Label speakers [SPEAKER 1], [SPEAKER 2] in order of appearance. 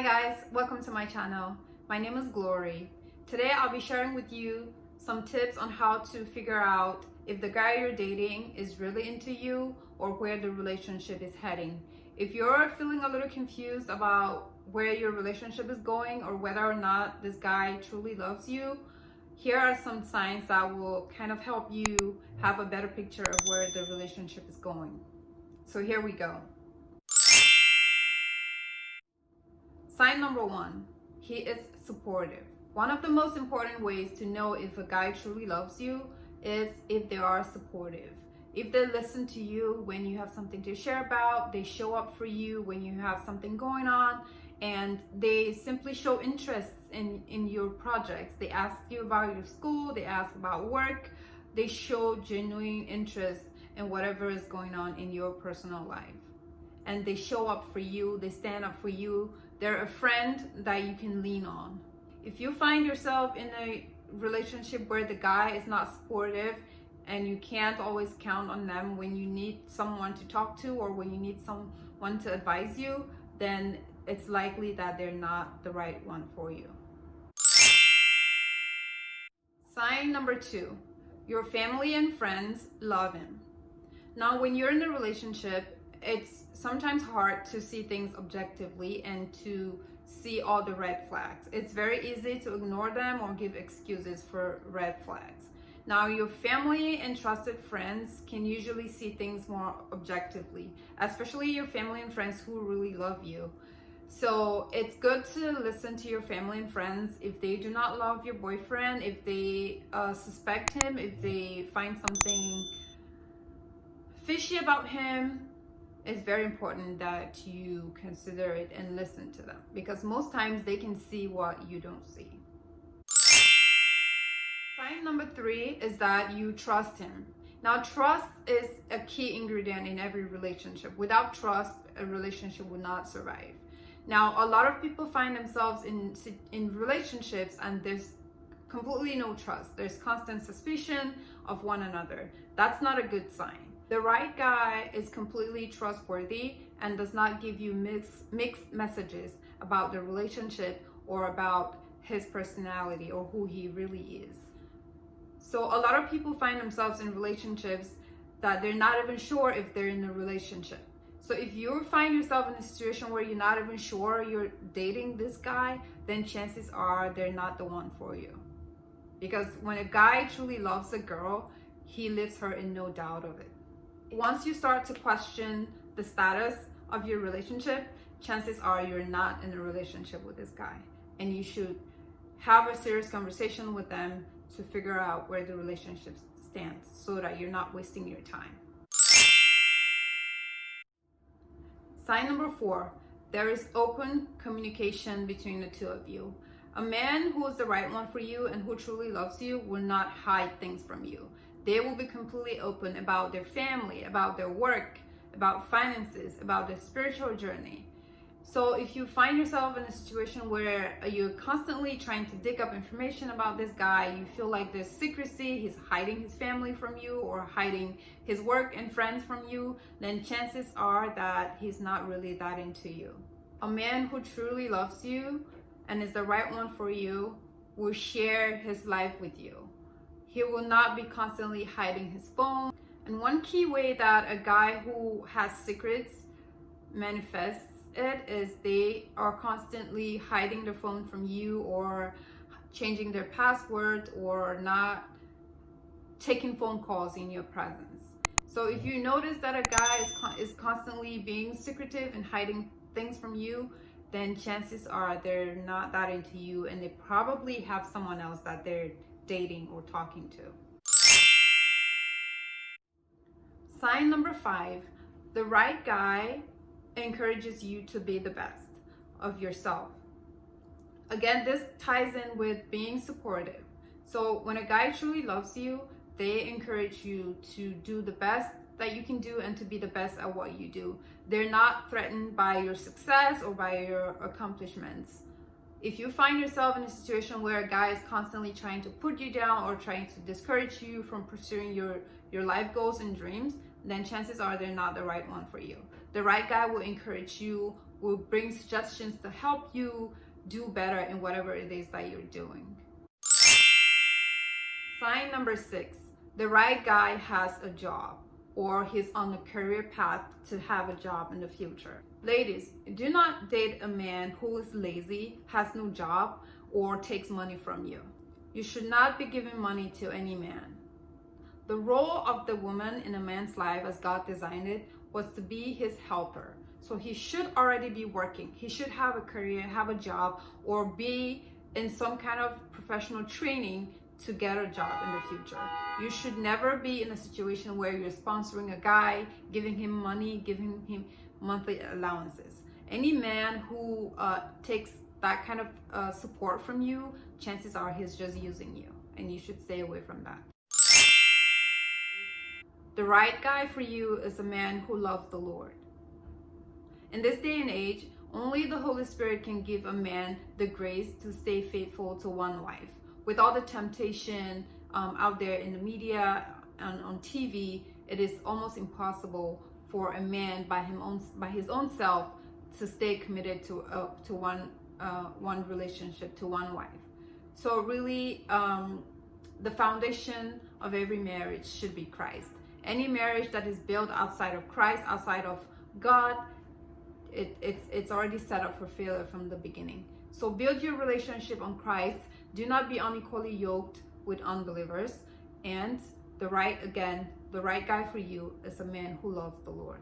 [SPEAKER 1] guys, welcome to my channel. My name is Glory. Today I'll be sharing with you some tips on how to figure out if the guy you're dating is really into you or where the relationship is heading. If you're feeling a little confused about where your relationship is going or whether or not this guy truly loves you, here are some signs that will kind of help you have a better picture of where the relationship is going. So here we go. Sign number one, he is supportive. One of the most important ways to know if a guy truly loves you is if they are supportive. If they listen to you when you have something to share about, they show up for you when you have something going on, and they simply show interest in your projects. They ask you about your school, they ask about work, they show genuine interest in whatever is going on in your personal life. And they show up for you, they stand up for you. They're a friend that you can lean on. If you find yourself in a relationship where the guy is not supportive and you can't always count on them when you need someone to talk to or when you need someone to advise you, then it's likely that they're not the right one for you. Sign number two, your family and friends love him. Now, when you're in a relationship, it's sometimes hard to see things objectively and to see all the red flags. It's very easy to ignore them or give excuses for red flags. Now, your family and trusted friends can usually see things more objectively, especially your family and friends who really love you. So it's good to listen to your family and friends. If they do not love your boyfriend, if they suspect him, if they find something fishy about him, it's very important that you consider it and listen to them, because most times they can see what you don't see. Sign number three is that you trust him. Now, trust is a key ingredient in every relationship. Without trust, a relationship would not survive. Now, a lot of people find themselves in relationships and there's completely no trust. There's constant suspicion of one another. That's not a good sign. The right guy is completely trustworthy and does not give you mixed messages about the relationship or about his personality or who he really is. So a lot of people find themselves in relationships that they're not even sure if they're in a relationship. So if you find yourself in a situation where you're not even sure you're dating this guy, then chances are they're not the one for you. Because when a guy truly loves a girl, he leaves her in no doubt of it. Once you start to question the status of your relationship, chances are you're not in a relationship with this guy. And you should have a serious conversation with them to figure out where the relationship stands so that you're not wasting your time. Sign number four, there is open communication between the two of you. A man who is the right one for you and who truly loves you will not hide things from you. They will be completely open about their family, about their work, about finances, about their spiritual journey. So if you find yourself in a situation where you're constantly trying to dig up information about this guy, you feel like there's secrecy, he's hiding his family from you or hiding his work and friends from you, then chances are that he's not really that into you. A man who truly loves you and is the right one for you will share his life with you. He will not be constantly hiding his phone. And one key way that a guy who has secrets manifests it is they are constantly hiding their phone from you or changing their password or not taking phone calls in your presence. So if you notice that a guy is constantly being secretive and hiding things from you, then chances are they're not that into you and they probably have someone else that they're dating or talking to. Sign number five, the right guy encourages you to be the best of yourself. Again, this ties in with being supportive. So when a guy truly loves you, they encourage you to do the best that you can do and to be the best at what you do. They're not threatened by your success or by your accomplishments. If you find yourself in a situation where a guy is constantly trying to put you down or trying to discourage you from pursuing your life goals and dreams, then chances are they're not the right one for you. The right guy will encourage you will bring suggestions to help you do better in whatever it is that you're doing. Sign number 6, the right guy has a job, or he's on a career path to have a job in the future. Ladies, do not date a man who is lazy, has no job, or takes money from you. You should not be giving money to any man. The role of the woman in a man's life, as God designed it, was to be his helper. So he should already be working. He should have a career, have a job, or be in some kind of professional training to get a job in the future. You should never be in a situation where you're sponsoring a guy, giving him money, giving him monthly allowances. Any man who takes that kind of support from you, chances are he's just using you, and you should stay away from that. The right guy for you is a man who loves the Lord. In this day and age, only the Holy Spirit can give a man the grace to stay faithful to one wife. With all the temptation out there in the media and on TV, it is almost impossible for a man by his own self to stay committed to one relationship, to one wife. So really, the foundation of every marriage should be Christ. Any marriage that is built outside of Christ, outside of God, it's already set up for failure from the beginning. So build your relationship on Christ. Do not be unequally yoked with unbelievers. And the right guy for you is a man who loves the Lord.